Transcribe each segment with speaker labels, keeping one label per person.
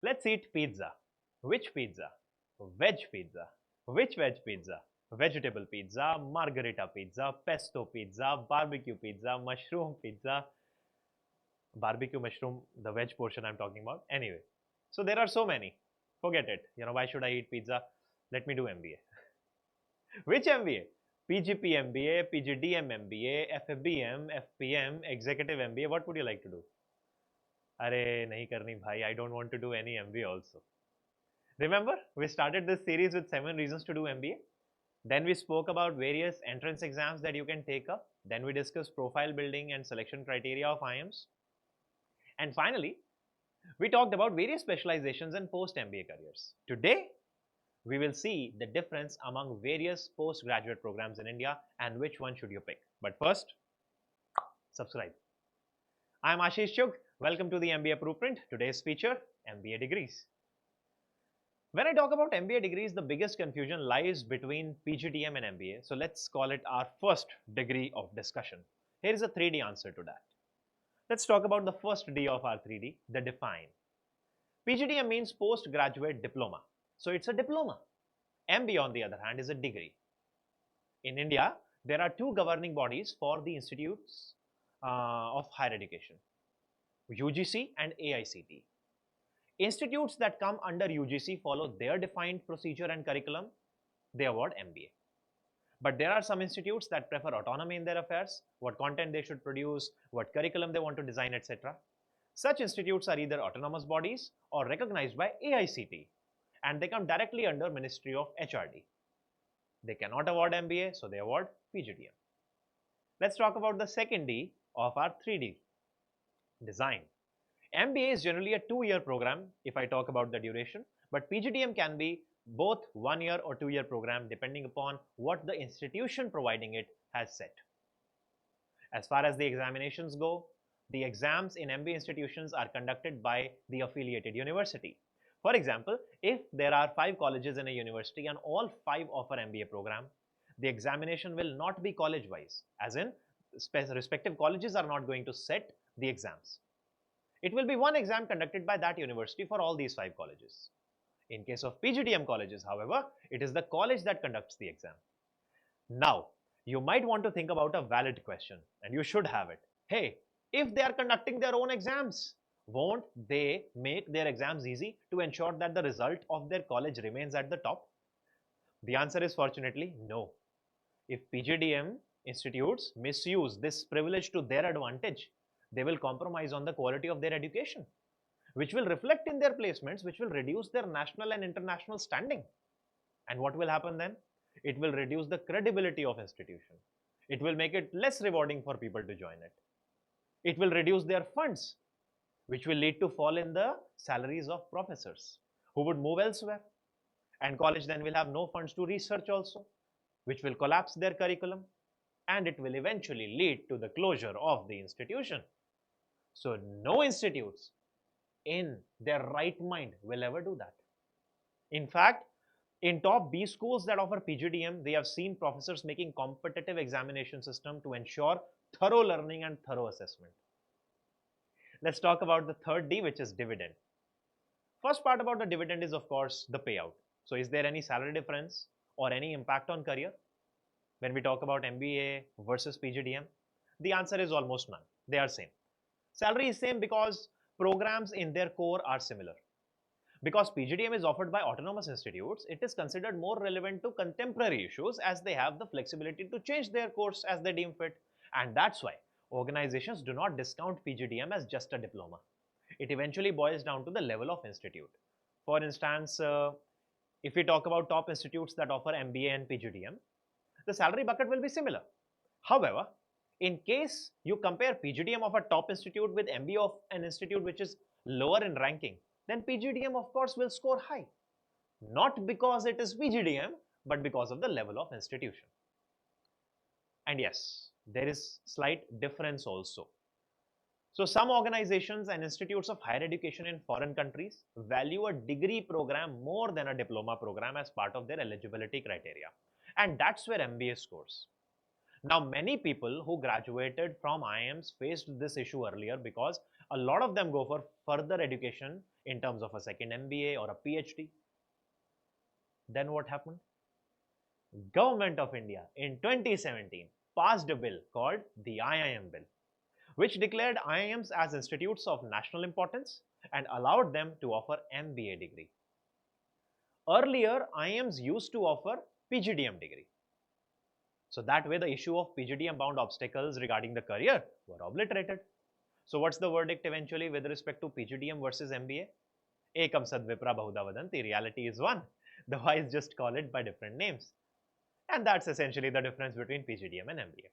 Speaker 1: Let's eat pizza. Which pizza? Veg pizza. Which veg pizza? Vegetable pizza, margherita pizza, pesto pizza, barbecue pizza, mushroom pizza. Barbecue mushroom, the veg portion I'm talking about. Anyway, so there are so many. Forget it. Why should I eat pizza? Let me do MBA. Which MBA? PGP MBA, PGDM MBA, FBM, FPM, Executive MBA. What would you like to do? Arey, nahi karni bhai. I don't want to do any MBA also. Remember, we started this series with 7 reasons to do MBA. Then we spoke about various entrance exams that you can take up. Then we discussed profile building and selection criteria of IMS. And finally, we talked about various specializations and post-MBA careers. Today, we will see the difference among various postgraduate programs in India and which one should you pick. But first, subscribe. I am Ashish Chugh. Welcome to the MBA Blueprint. Today's feature, MBA degrees. When I talk about MBA degrees, the biggest confusion lies between PGDM and MBA. So let's call it our first degree of discussion. Here is a 3D answer to that. Let's talk about the first D of our 3D, the define. PGDM means postgraduate diploma. So it's a diploma. MBA on the other hand is a degree. In India, there are 2 governing bodies for the institutes of higher education, UGC and AICTE. Institutes that come under UGC follow their defined procedure and curriculum. They award MBA. But there are some institutes that prefer autonomy in their affairs, what content they should produce, what curriculum they want to design, etc. Such institutes are either autonomous bodies or recognized by AICTE, and they come directly under Ministry of HRD. They cannot award MBA, so they award PGDM. Let's talk about the second D of our 3D, design. MBA is generally a 2-year program if I talk about the duration, but PGDM can be both 1-year or 2-year program depending upon what the institution providing it has set. As far as the examinations go, the exams in MBA institutions are conducted by the affiliated university. For example, if there are 5 colleges in a university and all 5 offer MBA program, the examination will not be college-wise, as in respective colleges are not going to set the exams. It will be one exam conducted by that university for all these 5 colleges. In case of PGDM colleges, however, it is the college that conducts the exam. Now, you might want to think about a valid question, and you should have it. Hey, if they are conducting their own exams, won't they make their exams easy to ensure that the result of their college remains at the top? The answer is fortunately no. If PGDM institutes misuse this privilege to their advantage, they will compromise on the quality of their education, which will reflect in their placements, which will reduce their national and international standing. And what will happen then? It will reduce the credibility of institution. It will make it less rewarding for people to join it. It will reduce their funds, which will lead to fall in the salaries of professors who would move elsewhere. And college then will have no funds to research also, which will collapse their curriculum, and it will eventually lead to the closure of the institution. So no institutes in their right mind will ever do that. In fact, in top B schools that offer PGDM, we have seen professors making competitive examination system to ensure thorough learning and thorough assessment. Let's talk about the third D, which is dividend. First part about the dividend is, of course, the payout. So is there any salary difference or any impact on career? When we talk about MBA versus PGDM, the answer is almost none. They are same. Salary is same because programs in their core are similar. Because PGDM is offered by autonomous institutes, it is considered more relevant to contemporary issues as they have the flexibility to change their course as they deem fit. And that's why organizations do not discount PGDM as just a diploma. It eventually boils down to the level of institute. For instance, if we talk about top institutes that offer MBA and PGDM, the salary bucket will be similar. However, in case you compare PGDM of a top institute with MBA of an institute which is lower in ranking, then PGDM of course will score high. Not because it is PGDM, but because of the level of institution. And yes, there is slight difference also. So some organizations and institutes of higher education in foreign countries value a degree program more than a diploma program as part of their eligibility criteria. And that's where MBA scores. Now, many people who graduated from IIMs faced this issue earlier because A lot of them go for further education in terms of a second MBA or a PhD. Then what happened? Government of India in 2017 passed a bill called the IIM bill, which declared IIMs as institutes of national importance and allowed them to offer MBA degree. Earlier, IIMs used to offer PGDM degree. So that way the issue of PGDM bound obstacles regarding the career were obliterated. So what's the verdict eventually with respect to PGDM versus MBA? Ekam sad vipra bahuda vadanti, reality is one. The wise just call it by different names. And that's essentially the difference between PGDM and MBA.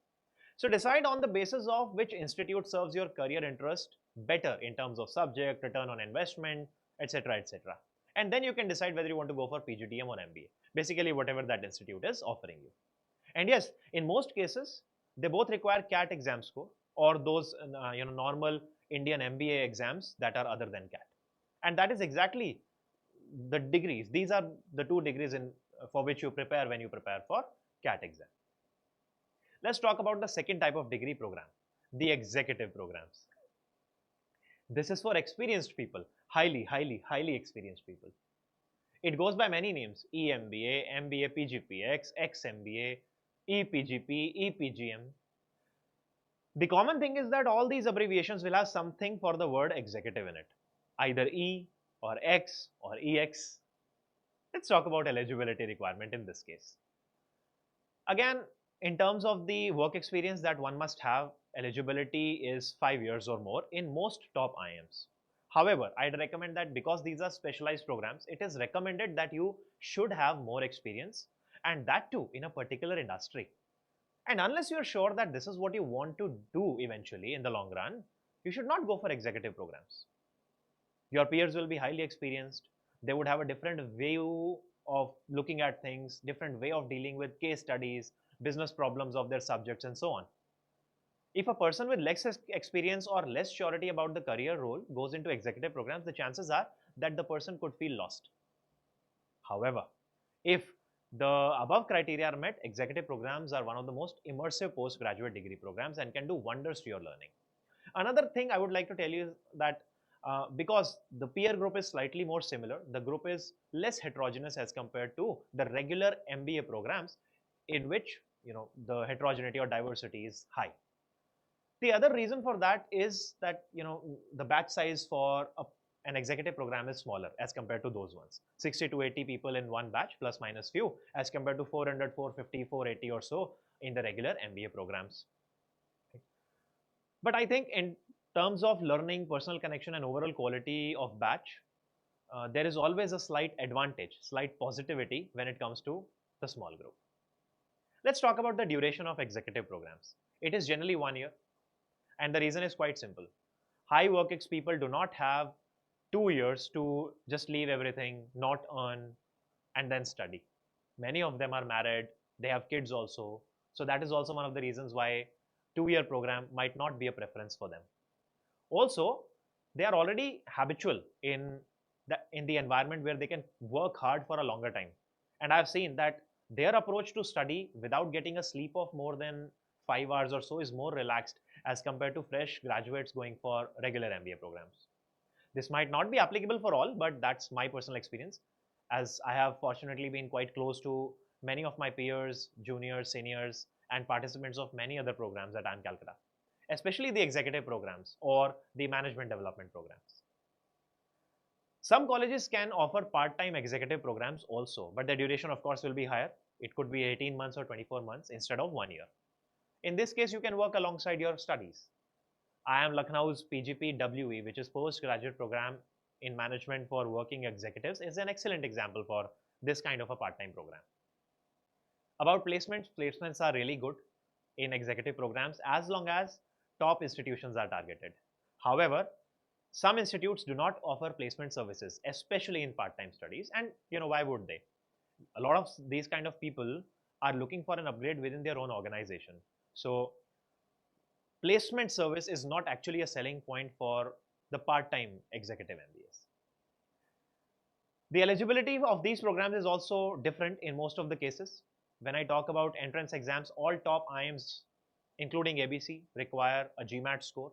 Speaker 1: So decide on the basis of which institute serves your career interest better in terms of subject, return on investment, etc., etc. And then you can decide whether you want to go for PGDM or MBA. Basically, whatever that institute is offering you. And yes, in most cases, they both require CAT exam score or those normal Indian MBA exams that are other than CAT. And that is exactly the degrees. These are the two degrees for which you prepare when you prepare for CAT exam. Let's talk about the second type of degree program, the executive programs. This is for experienced people, highly experienced people. It goes by many names: EMBA, MBA PGPX, XMBA, EPGP, EPGM. The common thing is that all these abbreviations will have something for the word executive in it, either E or X or EX. Let's talk about eligibility requirement in this case. Again, in terms of the work experience that one must have, eligibility is 5 years or more in most top IIMs. However, I'd recommend that because these are specialized programs, it is recommended that you should have more experience, and that too in a particular industry. And unless you're sure that this is what you want to do eventually in the long run, you should not go for executive programs. Your peers will be highly experienced. They would have a different view of looking at things, different way of dealing with case studies, business problems of their subjects, and so on. If a person with less experience or less surety about the career role goes into executive programs, the chances are that the person could feel lost. However, if the above criteria are met, executive programs are one of the most immersive postgraduate degree programs and can do wonders to your learning. Another thing I would like to tell you is that because the peer group is slightly more similar, the group is less heterogeneous as compared to the regular MBA programs in which the heterogeneity or diversity is high. The other reason for that is that the batch size for an executive program is smaller as compared to those ones. 60 to 80 people in one batch plus minus few as compared to 400, 450, 480 or so in the regular MBA programs. But I think in terms of learning, personal connection and overall quality of batch, there is always a slight advantage, slight positivity when it comes to the small group. Let's talk about the duration of executive programs. It is generally 1 year. And the reason is quite simple. High work ex people do not have 2 years to just leave everything, not earn, and then study. Many of them are married, they have kids also. So that is also one of the reasons why 2-year program might not be a preference for them. Also, they are already habitual in the environment where they can work hard for a longer time. And I've seen that their approach to study without getting a sleep of more than 5 hours or so is more relaxed as compared to fresh graduates going for regular MBA programs. This might not be applicable for all, but that's my personal experience, as I have fortunately been quite close to many of my peers, juniors, seniors, and participants of many other programs at IIM Calcutta, especially the executive programs or the management development programs. Some colleges can offer part-time executive programs also, but the duration of course will be higher. It could be 18 months or 24 months instead of 1 year. In this case, you can work alongside your studies. IIM Lucknow's PGPWE, which is postgraduate program in management for working executives, is an excellent example for this kind of a part-time program. About placements, placements are really good in executive programs as long as top institutions are targeted. However, some institutes do not offer placement services, especially in part-time studies, and why would they? A lot of these kind of people are looking for an upgrade within their own organization. So placement service is not actually a selling point for the part-time executive MBAs. The eligibility of these programs is also different in most of the cases. When I talk about entrance exams, all top IIMs, including ABC, require a GMAT score.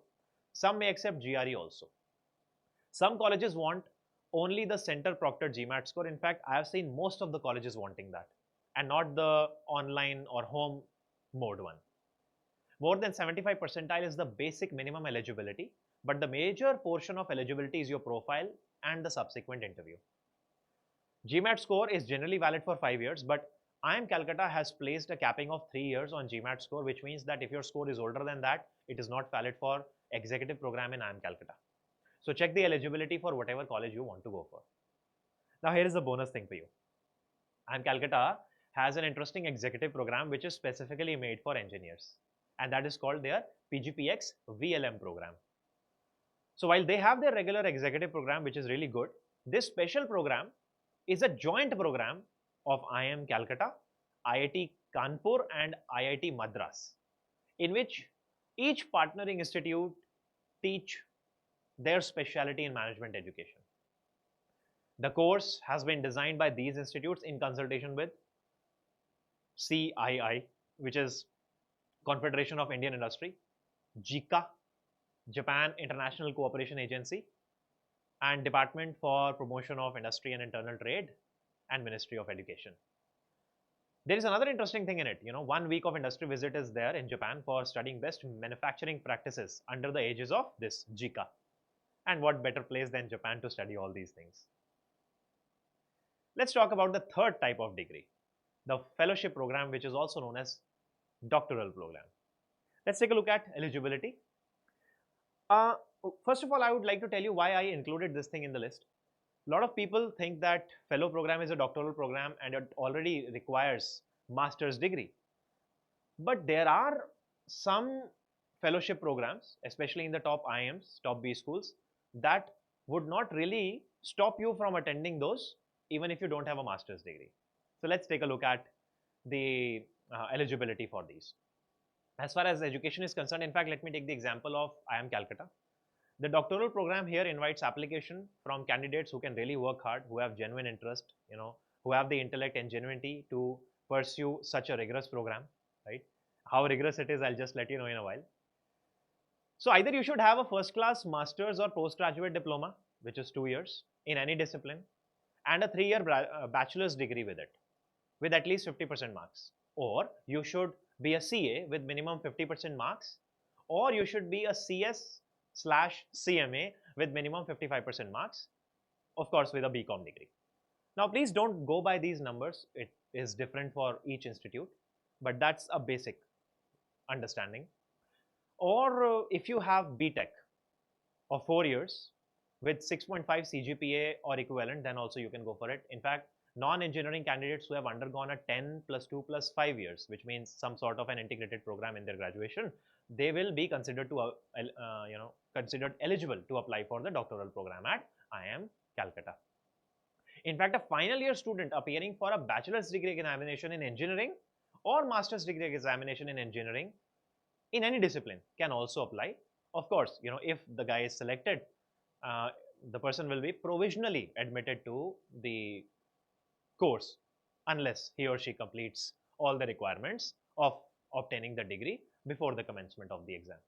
Speaker 1: Some may accept GRE also. Some colleges want only the center proctored GMAT score. In fact, I have seen most of the colleges wanting that and not the online or home mode one. More than 75 percentile is the basic minimum eligibility, but the major portion of eligibility is your profile and the subsequent interview. GMAT score is generally valid for 5 years, but IIM Calcutta has placed a capping of 3 years on GMAT score, which means that if your score is older than that, it is not valid for executive program in IIM Calcutta. So check the eligibility for whatever college you want to go for. Now here is a bonus thing for you. IIM Calcutta has an interesting executive program which is specifically made for engineers, and that is called their PGPX VLM program. So while they have their regular executive program, which is really good, this special program is a joint program of IIM Calcutta, IIT Kanpur and IIT Madras, in which each partnering institute teach their specialty in management education. The course has been designed by these institutes in consultation with CII, which is Confederation of Indian Industry, JICA, Japan International Cooperation Agency, and Department for Promotion of Industry and Internal Trade, and Ministry of Education. There is another interesting thing in it. 1 week of industry visit is there in Japan for studying best manufacturing practices under the aegis of this JICA. And what better place than Japan to study all these things? Let's talk about the third type of degree, the fellowship program, which is also known as doctoral program. Let's take a look at eligibility. First of all, I would like to tell you why I included this thing in the list. A lot of people think that fellow program is a doctoral program and it already requires master's degree. But there are some fellowship programs, especially in the top IIMs, top B schools, that would not really stop you from attending those even if you don't have a master's degree. So let's take a look at the eligibility for these. As far as education is concerned, in fact, let me take the example of IIM Calcutta. The doctoral program here invites application from candidates who can really work hard, who have genuine interest, who have the intellect and genuinity to pursue such a rigorous program, right? How rigorous it is, I'll just let you know in a while. So either you should have a first class master's or postgraduate diploma, which is 2 years in any discipline, and a 3-year bachelor's degree with it, with at least 50% marks. Or you should be a CA with minimum 50% marks, or you should be a CS/CMA with minimum 55% marks, of course with a BCom degree. Now please don't go by these numbers, it is different for each institute, but that's a basic understanding. Or if you have BTech of 4 years with 6.5 CGPA or equivalent, then also you can go for it. In fact, non-engineering candidates who have undergone a 10 plus 2 plus 5 years, which means some sort of an integrated program in their graduation, they will be considered to considered eligible to apply for the doctoral program at IIM Calcutta. In fact, a final year student appearing for a bachelor's degree examination in engineering or master's degree examination in engineering in any discipline can also apply. Of course, if the guy is selected, the person will be provisionally admitted to the course unless he or she completes all the requirements of obtaining the degree before the commencement of the exam.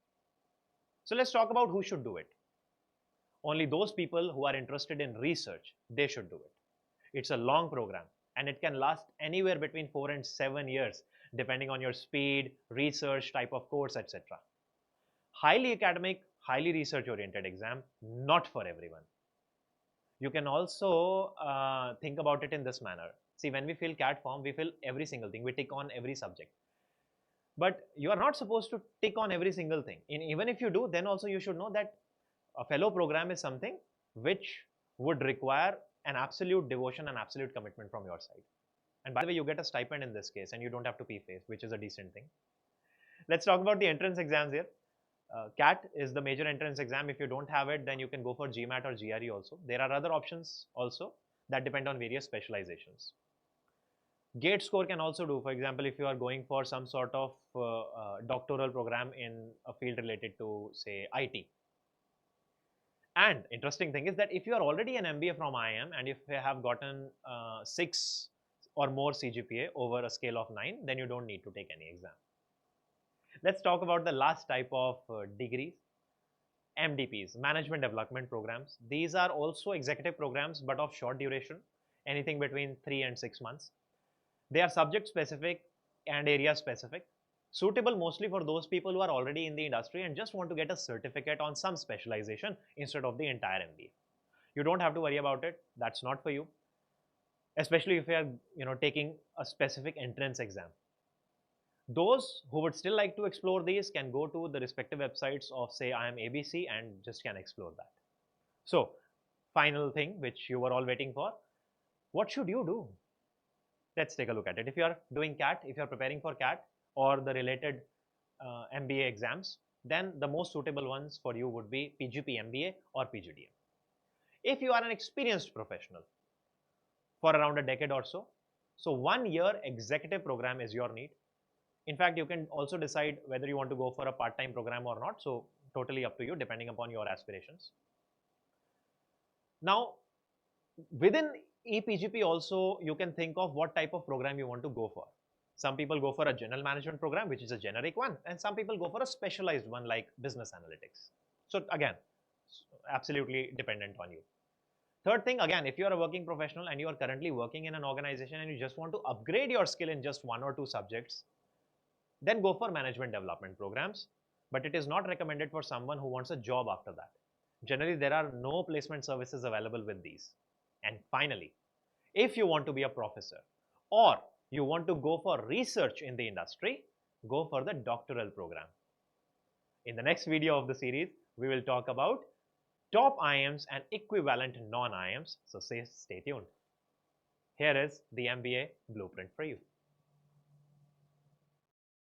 Speaker 1: So let's talk about who should do it. Only those people who are interested in research, they should do it. It's a long program and it can last anywhere between 4 and 7 years depending on your speed, research type of course, etc. Highly academic, highly research oriented exam, not for everyone. You can also think about it in this manner. See, when we fill CAT form, we fill every single thing, we tick on every subject. But you are not supposed to tick on every single thing. Even if you do, then also you should know that a fellow program is something which would require an absolute devotion and absolute commitment from your side. And by the way, you get a stipend in this case and you don't have to pay fees, which is a decent thing. Let's talk about the entrance exams here. CAT is the major entrance exam. If you don't have it, then you can go for GMAT or GRE also. There are other options also that depend on various specializations. GATE score can also do. For example, if you are going for some sort of doctoral program in a field related to, say, IT. And interesting thing is that if you are already an MBA from IIM and if you have gotten 6 or more CGPA over a scale of 9, then you don't need to take any exam. Let's talk about the last type of degrees. MDPs, Management Development Programs. These are also executive programs, but of short duration, anything between 3 and 6 months. They are subject specific and area specific, suitable mostly for those people who are already in the industry and just want to get a certificate on some specialization instead of the entire MBA. You don't have to worry about it. That's not for you, especially if you are taking a specific entrance exam. Those who would still like to explore these can go to the respective websites of, say, IIM ABC and just can explore that. So, final thing which you were all waiting for, what should you do? Let's take a look at it. If you are doing CAT, if you are preparing for CAT or the related MBA exams, then the most suitable ones for you would be PGP MBA or PGDM. If you are an experienced professional for around a decade or so, 1 year executive program is your need. In fact, you can also decide whether you want to go for a part-time program or not. So totally up to you, depending upon your aspirations. Now, within ePGP also, you can think of what type of program you want to go for. Some people go for a general management program, which is a generic one, and some people go for a specialized one like business analytics. So again, absolutely dependent on you. Third thing, again, if you are a working professional and you are currently working in an organization and you just want to upgrade your skill in just 1 or 2 subjects, then go for management development programs. But it is not recommended for someone who wants a job after that. Generally, there are no placement services available with these. And finally, if you want to be a professor or you want to go for research in the industry, go for the doctoral program. In the next video of the series, we will talk about top IIMs and equivalent non-IIMs. So stay tuned. Here is the MBA blueprint for you.